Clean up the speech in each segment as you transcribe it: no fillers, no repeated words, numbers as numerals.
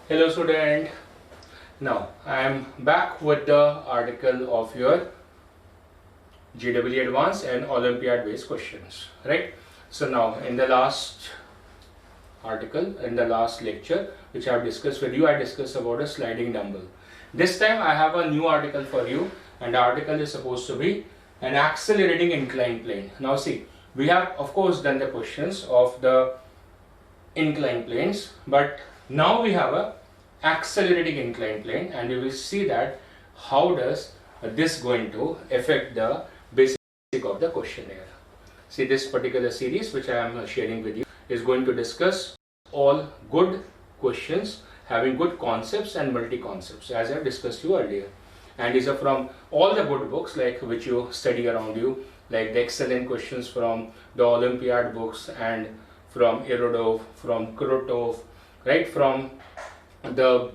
Hello student. Now I am back with the article of your JEE Advanced and Olympiad based questions, right? So now in the last article, in the last lecture which I have discussed with you, I discussed about a sliding dumbbell. This time I have a new article for you, and the article is supposed to be an accelerating inclined plane. Now see, we have of course done the questions of the inclined planes, but now we have a accelerating inclined plane, and you will see that how does this going to affect the basic of the questionnaire. See, this particular series which I am sharing with you is going to discuss all good questions having good concepts and multi concepts, as I have discussed you earlier, and these are from all the good books like which you study around you, like the excellent questions from the Olympiad books and from Erudov, from Krutov, right, from the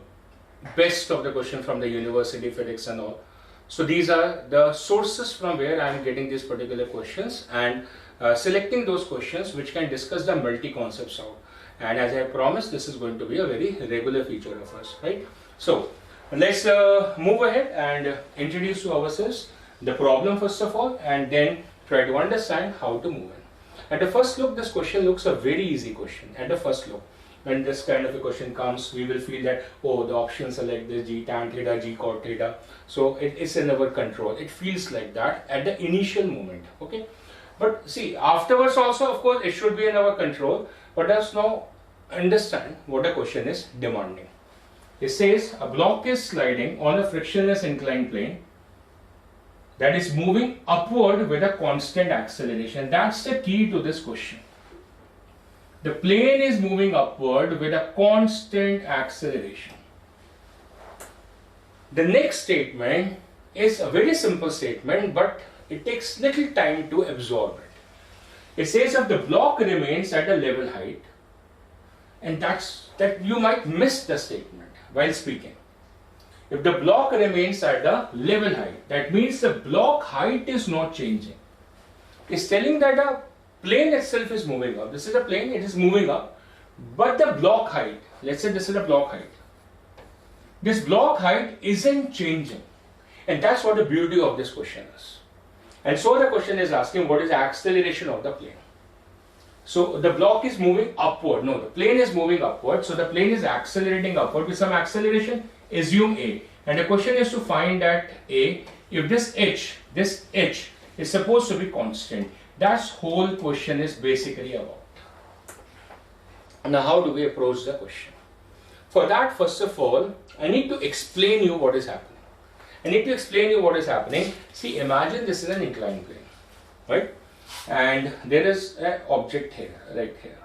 best of the question from the university physics and all. So these are the sources from where I am getting these particular questions, and selecting those questions which can discuss the multi concepts out. And as I promised, this is going to be a very regular feature of us, right? So let's move ahead and introduce to ourselves the problem first of all, and then try to understand how to move in. At the first look, this question looks a very easy question. At the first look, when this kind of a question comes, we will feel that, oh, the options are like this, g tan theta, g cot theta. So it is in our control. It feels like that at the initial moment, okay? But see, afterwards also, of course, it should be in our control. But let's now understand what the question is demanding. It says a block is sliding on a frictionless inclined plane that is moving upward with a constant acceleration. That's the key to this question. The plane is moving upward with a constant acceleration. The next statement is a very simple statement, but it takes little time to absorb it. It says if the block remains at a level height, and that you might miss the statement while speaking. If the block remains at a level height, that means the block height is not changing. It's telling that the plane itself is moving up. This is a plane, it is moving up, but the block height, let's say this is a block height. This block height isn't changing, and that's what the beauty of this question is. And so the question is asking what is the acceleration of the plane. So the block is moving upward. No, the plane is moving upward. So the plane is accelerating upward with some acceleration. Assume A. And the question is to find that A, if this h is supposed to be constant. That's whole question is basically about. Now how do we approach the question? For that, first of all, I need to explain you what is happening. See, imagine this is an inclined plane, right? And there is an object here, right here.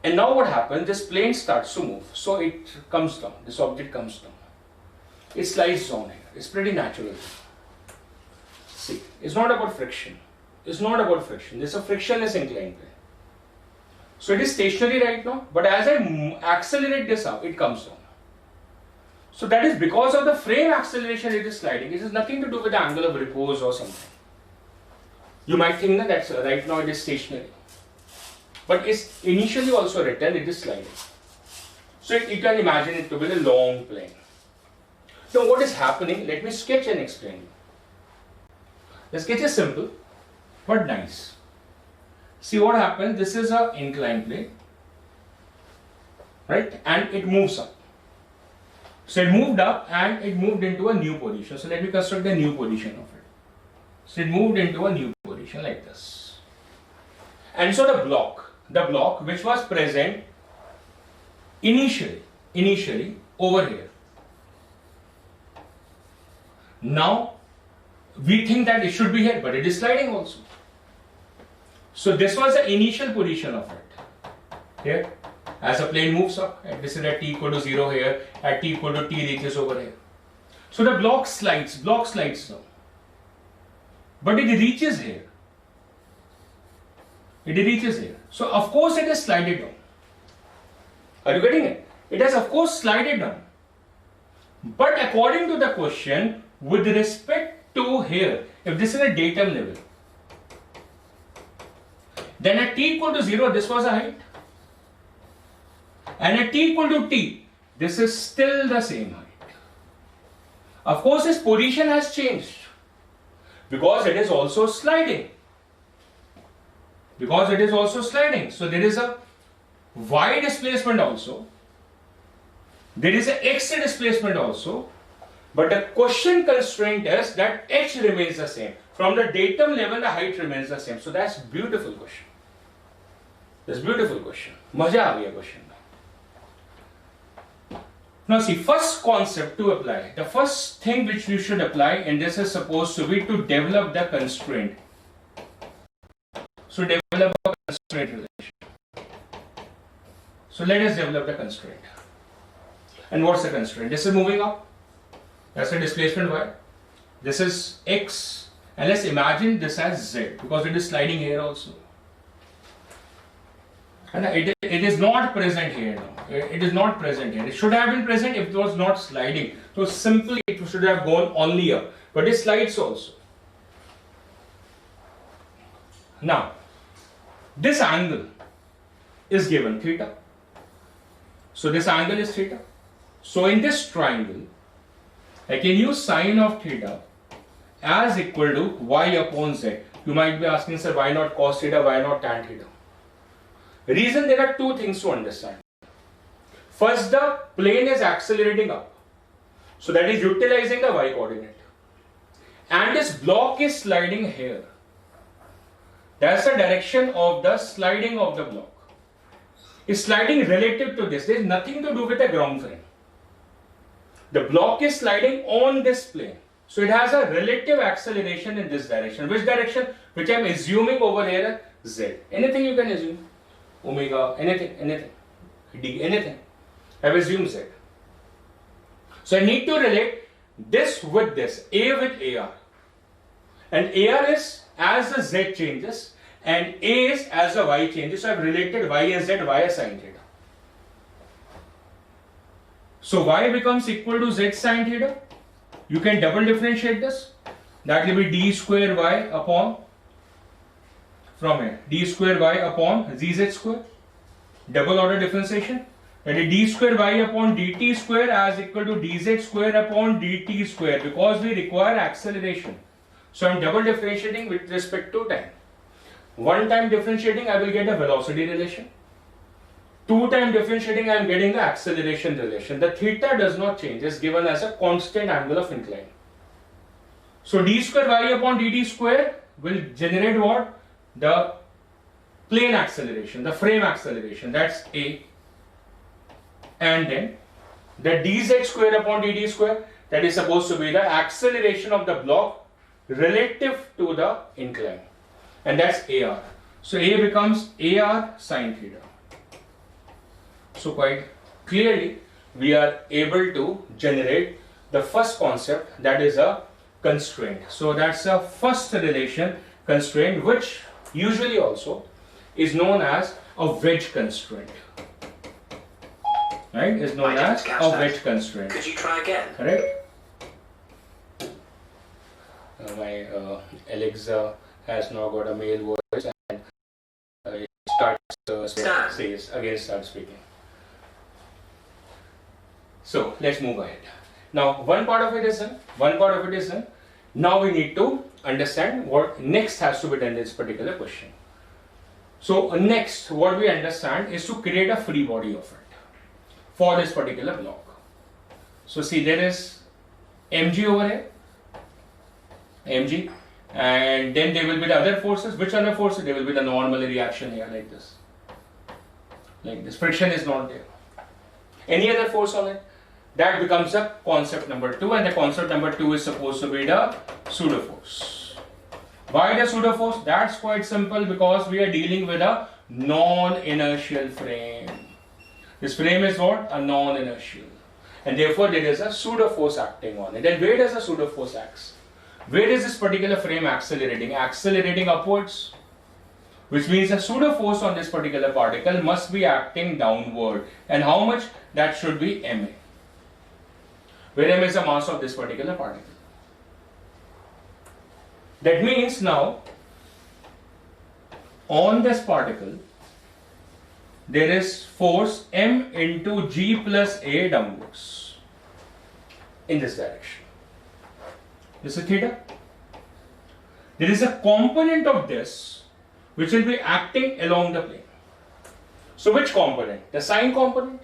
And now what happens? This plane starts to move. So it comes down. This object comes down. It slides down here. It's pretty natural. See, it's not about friction. It's not about friction. This is a frictionless inclined plane. So it is stationary right now, but as I accelerate this up, it comes down. So that is because of the frame acceleration it is sliding. It has nothing to do with the angle of repose or something. You might think that that's right now it is stationary, but it's initially also written it is sliding. So you can imagine it to be a long plane. Now what is happening? Let me sketch and explain you. The sketch is simple but nice. See what happens? This is an inclined plane, right? And it moves up. So it moved up and it moved into a new position. So let me construct a new position of it. So it moved into a new position like this. And so the block which was present initially over here. Now we think that it should be here, but it is sliding also. So this was the initial position of it. Here, as a plane moves up, and this is at t equal to 0 here, at t equal to t reaches over here. So the block slides down. But it reaches here. So of course it is slided down. Are you getting it? It has of course slided down. But according to the question, with respect to here, if this is a datum level, then at t equal to 0, this was a height. And at t equal to t, this is still the same height. Of course, its position has changed because it is also sliding. Because it is also sliding. So there is a y displacement also. There is a x displacement also. But the question constraint is that h remains the same. From the datum level, the height remains the same. So that's beautiful question. That's beautiful question. Maja aa gaya question. Now see, first concept to apply. The first thing which you should apply, and this is supposed to be to develop the constraint. So develop a constraint relation. So let us develop the constraint. And what's the constraint? This is moving up. That's the displacement y. This is x. And let's imagine this as z because it is sliding here also. And it is not present here now. It is not present here. It should have been present if it was not sliding. So simply it should have gone only up. But it slides also. Now, this angle is given theta. So this angle is theta. So in this triangle, I can use sine of theta as equal to y upon z. You might be asking, sir, why not cos theta, why not tan theta? Reason, there are two things to understand. First, the plane is accelerating up. So that is utilizing the y coordinate. And this block is sliding here. That's the direction of the sliding of the block. It's sliding relative to this. There is nothing to do with the ground frame. The block is sliding on this plane. So it has a relative acceleration in this direction. Which direction? Which I am assuming over here, z. Anything you can assume. Omega, anything. D, anything. I have assumed z. So I need to relate this with this. A with AR. And AR is as the z changes and A is as the y changes. So I have related y and z via sine theta. So y becomes equal to z sine theta. You can double differentiate this. That will be d square y upon, from here, d square y upon zz square. Double order differentiation. That is d square y upon dt square as equal to dz square upon dt square, because we require acceleration. So I am double differentiating with respect to time. One time differentiating, I will get a velocity relation. Two time differentiating, I am getting the acceleration relation. The theta does not change, it is given as a constant angle of incline. So d square y upon dt square will generate what? The plane acceleration, the frame acceleration, that's A. And then the dz square upon dt square, that is supposed to be the acceleration of the block relative to the incline. And that's AR. So A becomes AR sine theta. So quite clearly we are able to generate the first concept, that is a constraint. So that's a first relation, constraint, which usually also is known as a wedge constraint. Right? Is known as a wedge constraint. Could you try again? Correct? My Alexa has now got a male voice and it starts speaking. So let's move ahead. Now one part of it is done. Now we need to understand what next has to be done in this particular question. So next, what we understand is to create a free body of it for this particular block. So see, there is mg over here, mg, and then there will be the other forces. Which other forces? There will be the normal reaction here, like this. Like this, friction is not there. Any other force on it? That becomes a concept number 2, and the concept number 2 is supposed to be the pseudo force. Why the pseudo force? That's quite simple, because we are dealing with a non-inertial frame. This frame is what? A non-inertial. And therefore there is a pseudo force acting on it. And where does the pseudo force act? Where is this particular frame accelerating? Accelerating upwards. Which means the pseudo force on this particular particle must be acting downward. And how much? That should be ma. Where m is the mass of this particular particle. That means now, on this particle, there is force M into G plus A downwards in this direction. This is theta. There is a component of this which will be acting along the plane. So which component? The sine component.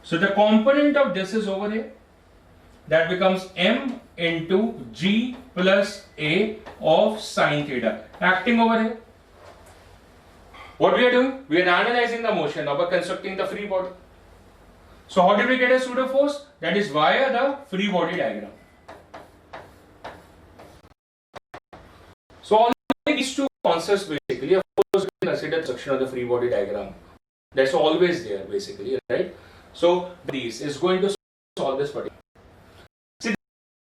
So the component of this is over here. That becomes M into G plus A of sine theta acting over here. What we are doing? We are analyzing the motion of constructing the free body. So how did we get a pseudo force? That is via the free body diagram. So all these two concepts basically, of course, we consider the section of the free body diagram. That's always there basically, right? So this is going to solve this particular. See,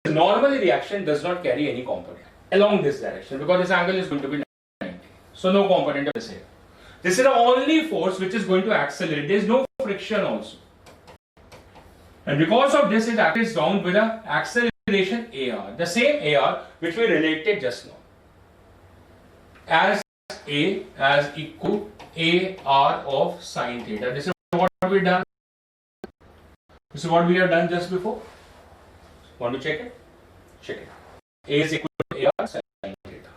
the normal reaction does not carry any component along this direction because this angle is going to be 90. So no component of this here. This is the only force which is going to accelerate. There is no friction also. And because of this, it acts down with an acceleration AR. The same AR which we related just now. As A as equal AR of sine theta. This is what we done. This is what we have done just before. Want to check it? Check it. A is equal to AR sine theta.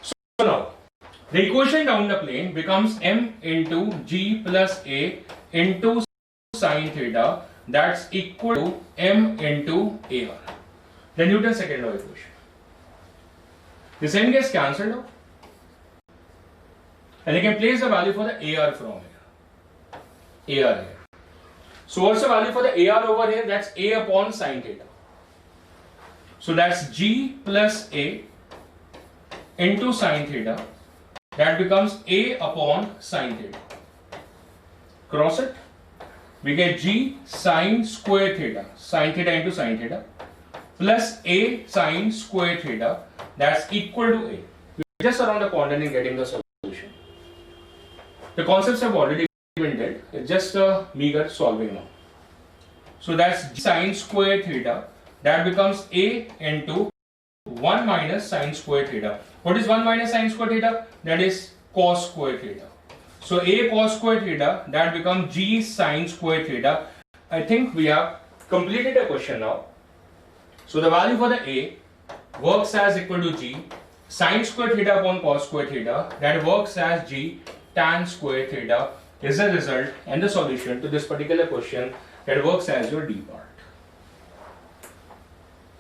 So now, the equation down the plane becomes M into G plus A into sine theta. That's equal to M into AR. The Newton's second law equation. This M gets cancelled out. And you can place the value for the AR from here. AR here. So what's the value for the AR over here? That's A upon sine theta. So that's G plus A into sine theta. That becomes A upon sine theta. Cross it. We get G sine square theta. Sine theta into sine theta. Plus A sine square theta. That's equal to A. We're just around the corner in getting the solution. The concepts have already been dealt. It's just a meager solving now. So that's G sine square theta. That becomes A into 1 minus sine square theta. What is 1 minus sine square theta? That is cos square theta. So A cos square theta, that becomes G sine square theta. I think we have completed the question now. So the value for the A works as equal to G sine square theta upon cos square theta. That works as G tan square theta is the result and the solution to this particular question that works as your D part.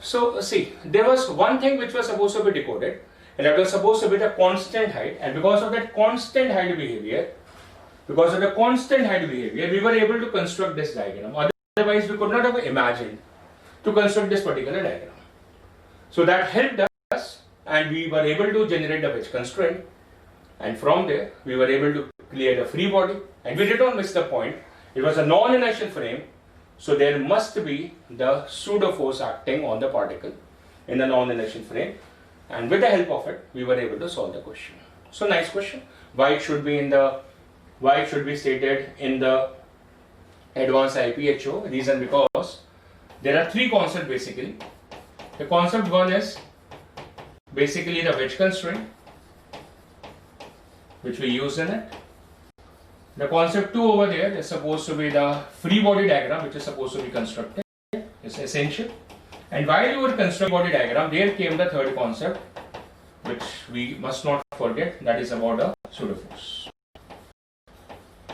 So see, there was one thing which was supposed to be decoded, and that was supposed to be the constant height, and because of that constant height behavior, we were able to construct this diagram. Otherwise, we could not have imagined to construct this particular diagram. So that helped us, and we were able to generate the wedge constraint, and from there we were able to clear the free body, and we did not miss the point. It was a non-inertial frame, so there must be the pseudo force acting on the particle in the non-inertial frame, and with the help of it we were able to solve the question. So nice question. Why it should be stated in the advanced IPHO? Reason because there are three concepts basically. The concept one is basically the wedge constraint, which we use in it. The concept 2 over there is supposed to be the free body diagram, which is supposed to be constructed. It's essential. And while you were constructing body diagram, there came the third concept, which we must not forget, that is about the pseudo force.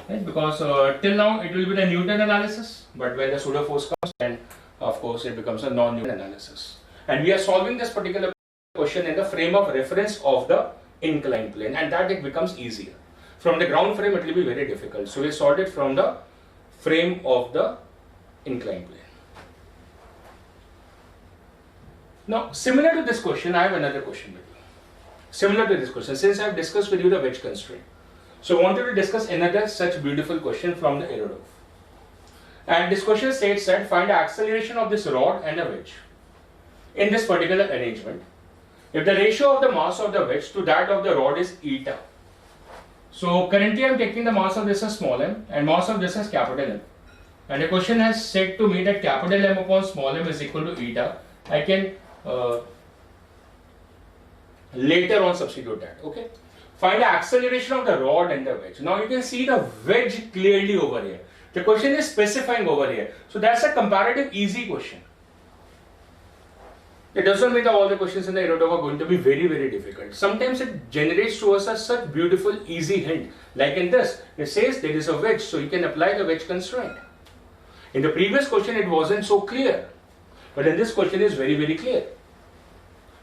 Right? Because till now it will be the Newton analysis, but when the pseudo force comes, then of course it becomes a non-Newton analysis. And we are solving this particular question in the frame of reference of the inclined plane, and that it becomes easier. From the ground frame it will be very difficult. So we solved it from the frame of the inclined plane. Now similar to this question, I have another question with you. Similar to this question, since I have discussed with you the wedge constraint, so I wanted to discuss another such beautiful question from the Erodov. And this question states that find the acceleration of this rod and the wedge in this particular arrangement if the ratio of the mass of the wedge to that of the rod is eta. So currently I am taking the mass of this as small m and mass of this as capital M. And the question has said to me that capital M upon small m is equal to eta. I can later on substitute that. Okay. Find the acceleration of the rod and the wedge. Now you can see the wedge clearly over here. The question is specifying over here. So that's a comparative easy question. It doesn't mean that all the questions in the Erudov are going to be very, very difficult. Sometimes it generates to us a such beautiful, easy hint. Like in this, it says there is a wedge, so you can apply the wedge constraint. In the previous question, it wasn't so clear. But in this question, it is very, very clear.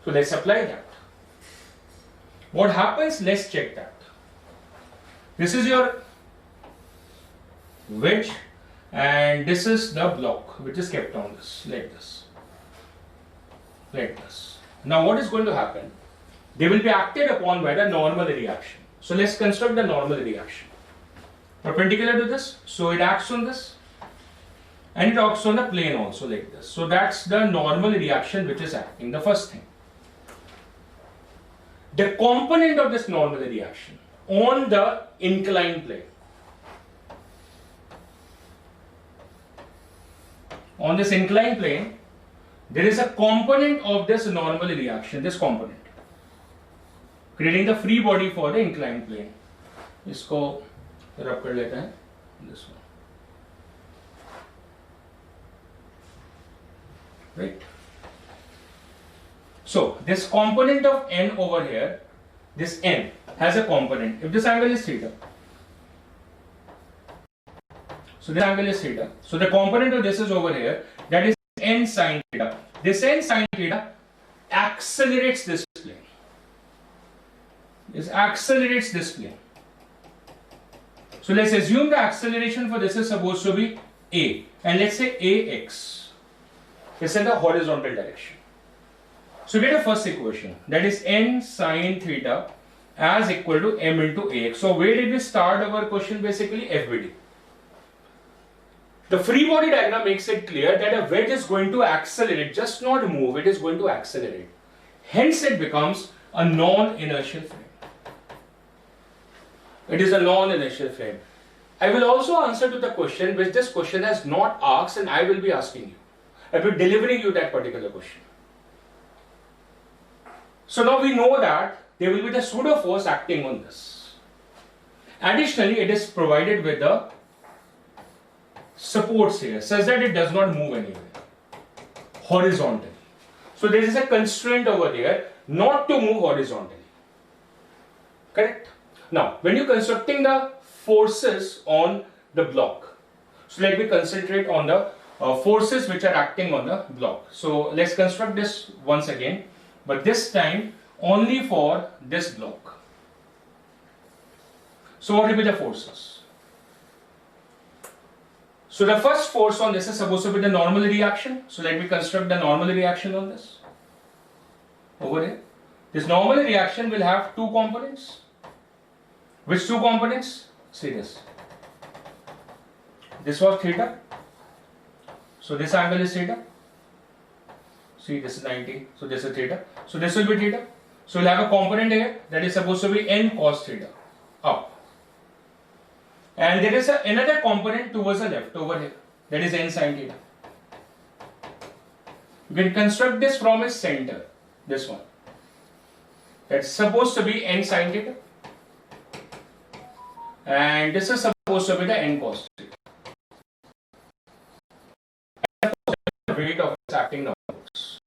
So let's apply that. What happens? Let's check that. This is your wedge and this is the block which is kept on this, like this. Like this. Now what is going to happen? They will be acted upon by the normal reaction. So let's construct the normal reaction. Perpendicular to this, so it acts on this and it acts on the plane also like this. So that's the normal reaction which is acting, the first thing. The component of this normal reaction on the inclined plane. On this inclined plane, there is a component of this normal reaction, this component, creating the free body for the inclined plane. इसको रब कर लेते हैं, this one, right? So this component of n over here, this n has a component. If this angle is theta, so this angle is theta. So the component of this is over here, that is n sine theta. This n sine theta accelerates this plane. This accelerates this plane. So let's assume the acceleration for this is supposed to be a, and let's say ax is in the horizontal direction. So get a first equation, that is n sine theta as equal to m into ax. So where did we start our question? Basically FBD. The free body diagram makes it clear that a wedge is going to accelerate, just not move, it is going to accelerate. Hence it becomes a non-inertial frame. It is a non-inertial frame. I will also answer to the question which this question has not asked, and I will be asking you. I will be delivering you that particular question. So now we know that there will be the pseudo force acting on this. Additionally, it is provided with the supports here such that it does not move anywhere horizontally. So there is a constraint over there not to move horizontally. Correct? Now, when you're constructing the forces on the block, so let me concentrate on the forces which are acting on the block. So let's construct this once again, but this time only for this block. So what will be the forces? So the first force on this is supposed to be the normal reaction. So let me construct the normal reaction on this. Over here. This normal reaction will have two components. Which two components? See this. This was theta. So this angle is theta. See, this is 90. So this is theta. So this will be theta. So we'll have a component here that is supposed to be n cos theta up. And there is another component towards the left over here, that is n sin theta. You can construct this from its center, this one. That's supposed to be n sin theta. And this is supposed to be the n cos theta. And the weight of its acting downwards.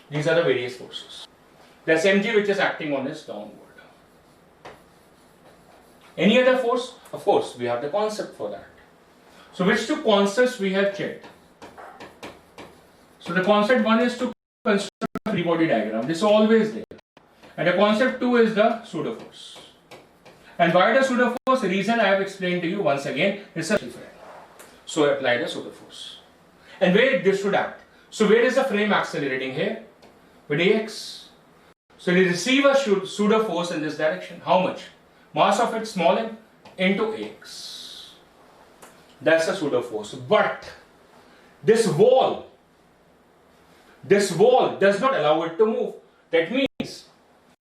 These are the various forces. That's mg which is acting on its downward. Any other force? Of course, we have the concept for that. So which two concepts we have checked? So the concept one is to construct a free body diagram. This is always there. And the concept two is the pseudo force. And why the pseudo force? The reason I have explained to you once again is a frame. So apply the pseudo force. And where this should act? So where is the frame accelerating here? With ax. So we receive a pseudo force in this direction. How much? Mass of it small m into ax. That's the pseudo force. But this wall does not allow it to move. That means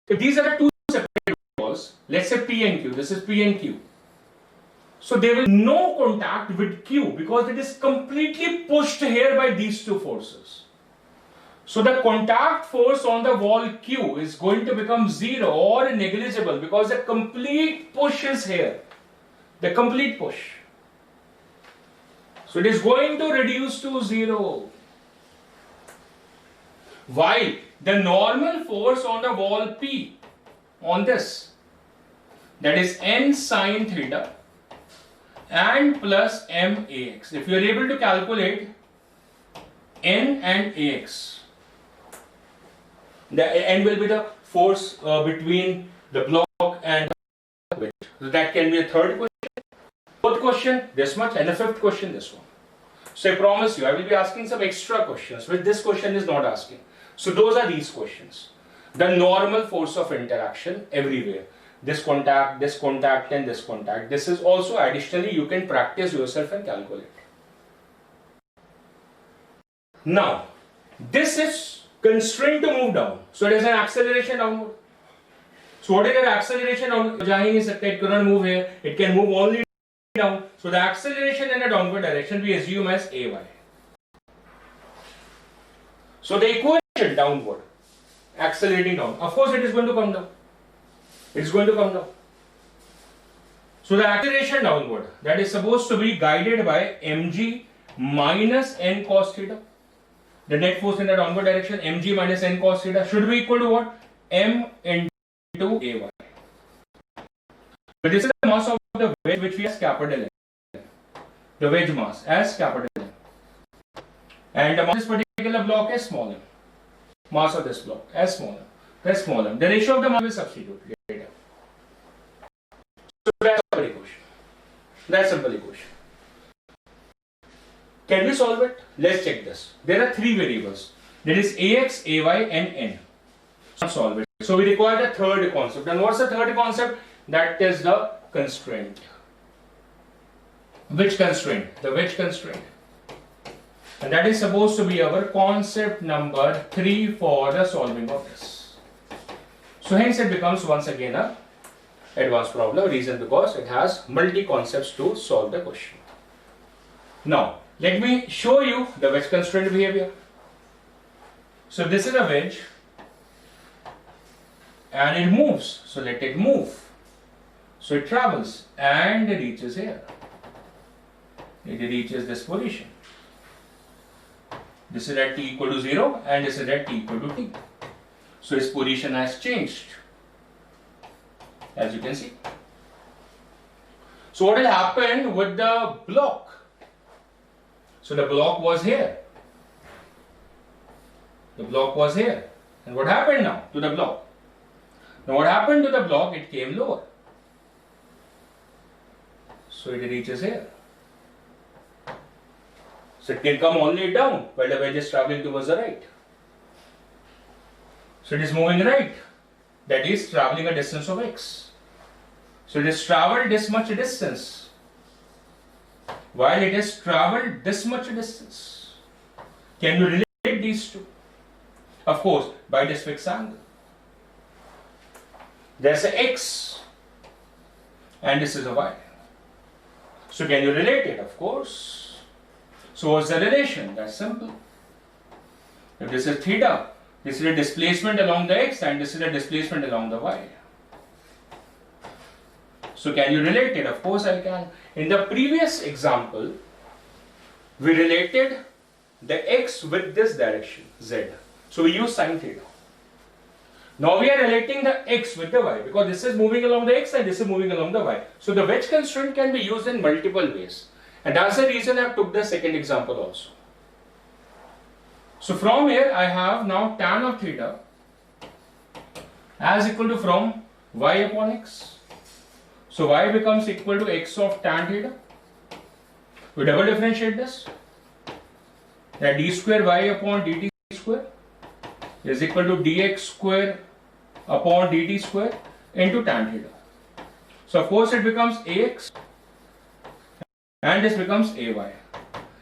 if these are the two separate walls, let's say P and Q, this is P and Q. So there will be no contact with Q because it is completely pushed here by these two forces. So the contact force on the wall Q is going to become 0 or negligible because the complete push is here. The complete push. So it is going to reduce to 0. While the normal force on the wall P on this, that is n sine theta and plus m ax. If you are able to calculate n and ax, the n will be the force between the block and the wedge. So that can be a third question. Fourth question, this much, and the fifth question, this one. So I promise you, I will be asking some extra questions, which this question is not asking. So those are these questions. The normal force of interaction everywhere. This contact, and this contact. This is also additionally you can practice yourself and calculate. Now, this is constrained to move down. So it is an acceleration downward. So what is the acceleration downward? It cannot move here. It can move only down. So the acceleration in a downward direction we assume as ay. So the equation downward, accelerating down. Of course it is going to come down. It is going to come down. So the acceleration downward, that is supposed to be guided by mg minus n cos theta. The net force in the downward direction, mg minus n cos theta, should be equal to what? M into ay. So this is the mass of the wedge which we have as capital M. The wedge mass as capital M. And the mass of this particular block is small m. Mass of this block as small m. That's small m. The ratio of the mass will substitute later. So that's a simple equation. That's a simple equation. Can we solve it? Let's check this. There are three variables. There is ax, ay and n. Let's solve it. So we require the third concept. And what's the third concept? That is the constraint. Which constraint? The wedge constraint. And that is supposed to be our concept number 3 for the solving of this. So hence it becomes once again a advanced problem. Reason because it has multi concepts to solve the question. Now let me show you the wedge constraint behavior. So this is a wedge and it moves. So let it move. So it travels and it reaches here. It reaches this position. This is at t equal to 0 and this is at t equal to t. So its position has changed, as you can see. So what will happen with the block? So the block was here. The block was here. And what happened now to the block? Now what happened to the block? It came lower. So it reaches here. So it can come only down while the wedge is traveling towards the right. So it is moving right. That is traveling a distance of x. So it has traveled this much distance. While it has traveled this much distance. Can you relate these two? Of course, by this fixed angle. There's a x and this is a y. So can you relate it? Of course. So what's the relation? That's simple. If this is theta, this is a displacement along the x and this is a displacement along the y. So can you relate it? Of course I can. In the previous example, we related the x with this direction, z. So we use sine theta. Now we are relating the x with the y because this is moving along the x and this is moving along the y. So the wedge constraint can be used in multiple ways. And that's the reason I took the second example also. So from here I have now tan of theta as equal to from y upon x. So y becomes equal to x of tan theta. We double differentiate this. That d square y upon dt square is equal to dx square upon dt square into tan theta. So of course it becomes ax and this becomes ay.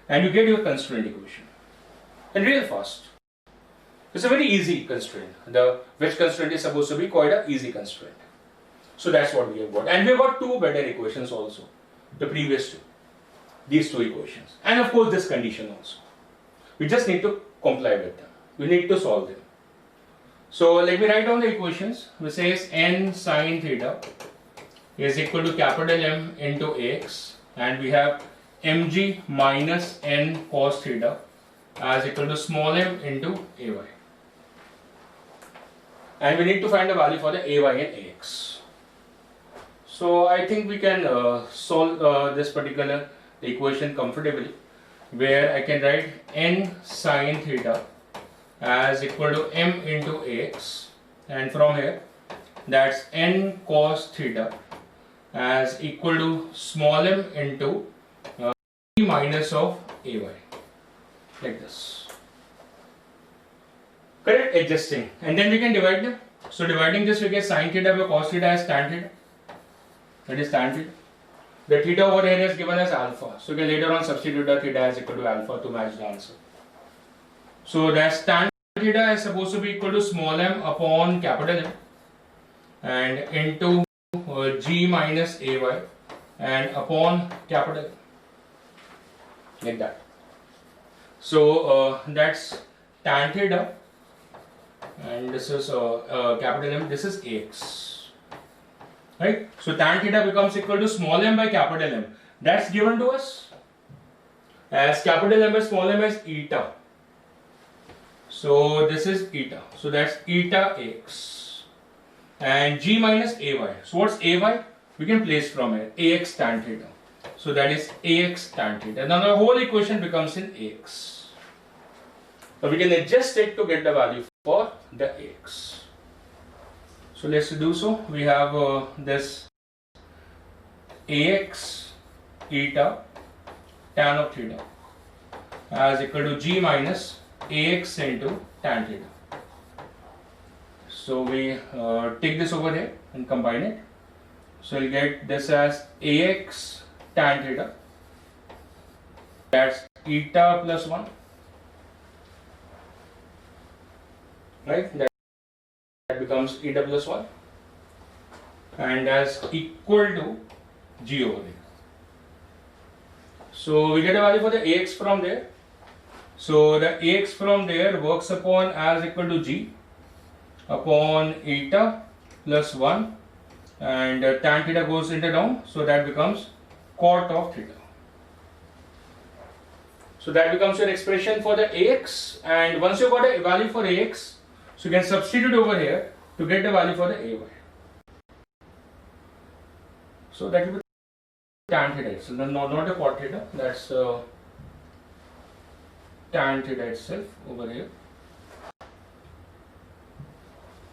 And you get your constraint equation. And real fast. It's a very easy constraint. The wedge constraint is supposed to be quite an easy constraint. So that's what we have got. And we have got two better equations also. The previous two. These two equations. And of course this condition also. We just need to comply with them. We need to solve them. So let me write down the equations, which says n sine theta is equal to capital M into Ax, and we have mg minus n cos theta as equal to small m into Ay. And we need to find the value for the Ay and Ax. So I think we can solve this particular equation comfortably, where I can write n sine theta as equal to m into Ax, and from here that's n cos theta as equal to small m into e minus of Ay, like this. Correct? Adjusting, and then we can divide them. So dividing this, we get sine theta by cos theta as tan theta. That is tan theta. The theta over here is given as alpha, so we can later on substitute the theta as equal to alpha to match the answer. So that's tan theta is supposed to be equal to small m upon capital M and into g minus Ay and upon capital M, like that. So that's tan theta, and this is capital M, this is Ax, right? So tan theta becomes equal to small m by capital M. That's given to us as capital M by small m is eta. So this is eta. So that's eta Ax and g minus Ay. So what's Ay? We can place from here Ax tan theta. So that is Ax tan theta. Now the whole equation becomes in Ax. So we can adjust it to get the value for the Ax. So let's do so. We have this Ax eta tan of theta as equal to g minus Ax into tan theta. So we take this over here and combine it. So we'll get this as Ax tan theta, that's eta plus 1, right? That becomes eta plus 1, and as equal to g over here. So we get a value for the Ax from there. So the Ax from there works upon as equal to g upon eta plus 1, and tan theta goes into down, so that becomes cot of theta. So that becomes your expression for the Ax, and once you got a value for Ax, so you can substitute over here to get the value for the Ay. So that will be tan theta. So not a cot theta, that's tan theta itself over here.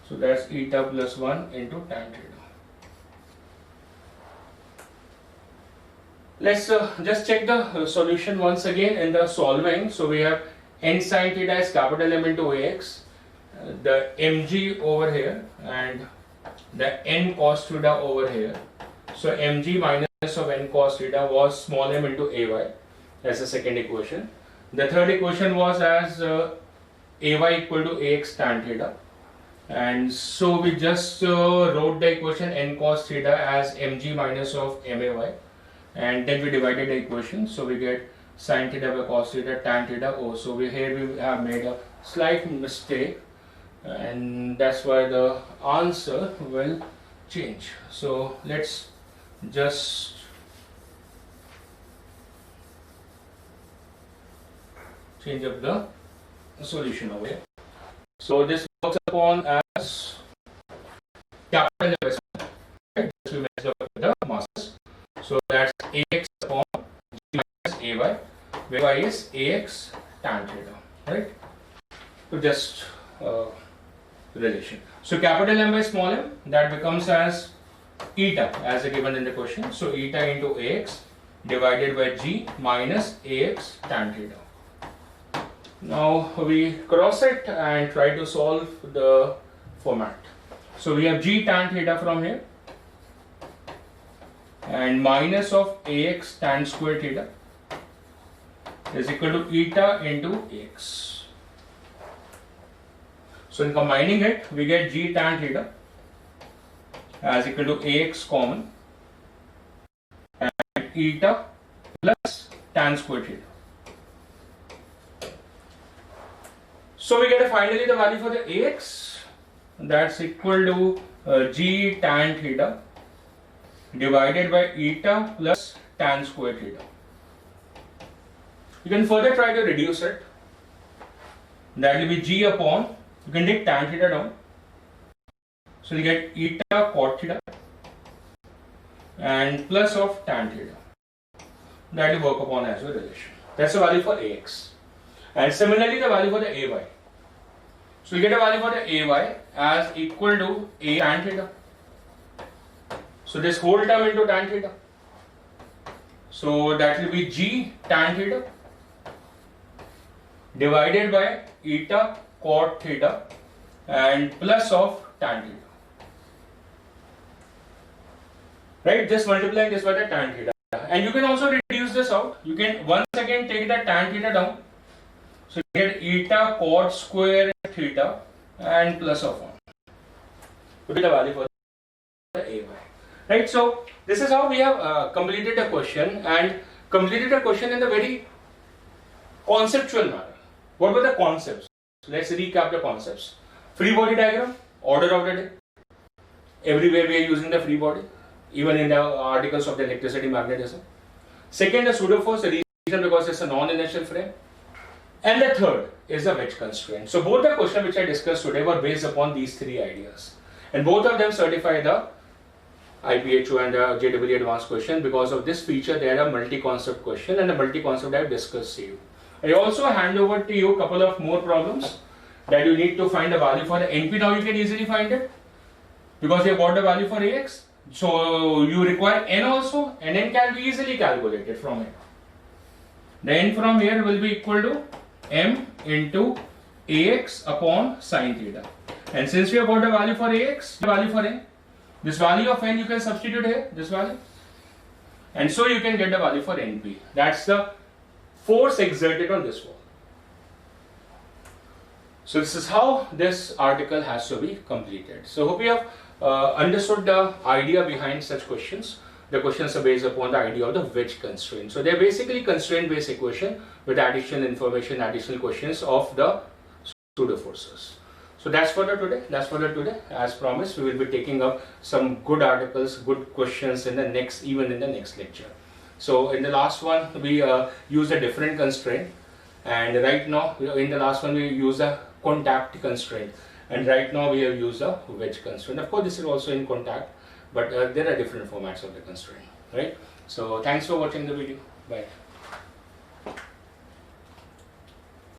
So that's eta plus 1 into tan theta. Let's just check the solution once again in the solving. So we have n sine theta is capital M into Ax, the mg over here, and the n cos theta over here. So mg minus of n cos theta was small m into Ay. That's the second equation. The third equation was as Ay equal to Ax tan theta, and so we just wrote the equation n cos theta as mg minus of may, and then we divided the equation. So we get sin theta by cos theta tan theta. Oh, so here we have made a slight mistake, and that's why the answer will change. So let's just change up the solution over here. So this works upon as capital M, right? This we messed up with the masses. So that's Ax upon g minus Ay, where y is Ax tan theta, right? So just relation. So capital M by small m, that becomes as eta as given in the question. So eta into Ax divided by g minus Ax tan theta. Now we cross it and try to solve the format. So we have g tan theta from here, and minus of Ax tan square theta is equal to eta into Ax. So in combining it, we get g tan theta as equal to Ax common and eta plus tan square theta. So we get finally the value for the Ax, that's equal to g tan theta divided by eta plus tan square theta. You can further try to reduce it. That will be g upon, you can take tan theta down. So you get eta cot theta and plus of tan theta. That will work upon as a relation. That's the value for Ax. And similarly the value for the Ay. So you get a value for the Ay as equal to a tan theta. So this whole term into tan theta. So that will be g tan theta divided by eta cot theta and plus of tan theta. Right, just multiplying this by the tan theta. And you can also reduce this out. You can once again take the tan theta down. So you get eta cot square theta and plus of 1. Put the value for the Ay. Right, so this is how we have completed a question, and completed a question in a very conceptual manner. What were the concepts? Let's recap the concepts. Free body diagram, order of the day. Everywhere we are using the free body, even in the articles of the electricity magnetism. Second, the pseudo force, the reason because it's a non-inertial frame. And the third is the wedge constraint. So both the questions which I discussed today were based upon these three ideas. And both of them certify the IPHO and the JEE advanced question. Because of this feature, they are a multi-concept question, and the multi-concept I have discussed to you. I also hand over to you a couple of more problems that you need to find a value for the NP. Now you can easily find it because you have got the value for Ax. So you require N also, and N can be easily calculated from here. The N from here will be equal to M into Ax upon sin theta. And since we have got the value for Ax, the value for N, this value of N you can substitute here, this value. And so you can get the value for NP. That's the force exerted on this wall. So this is how this article has to be completed. So hope you have understood the idea behind such questions. The questions are based upon the idea of the wedge constraint. So they are basically constraint based equation with additional information, additional questions of the pseudo forces. So that's for the today. As promised, we will be taking up some good articles, good questions in the next lecture. So in the last one we used a different constraint, and right now in the last one we use a contact constraint, and right now we have used a wedge constraint. Of course this is also in contact, but there are different formats of the constraint, right? So thanks for watching the video. Bye.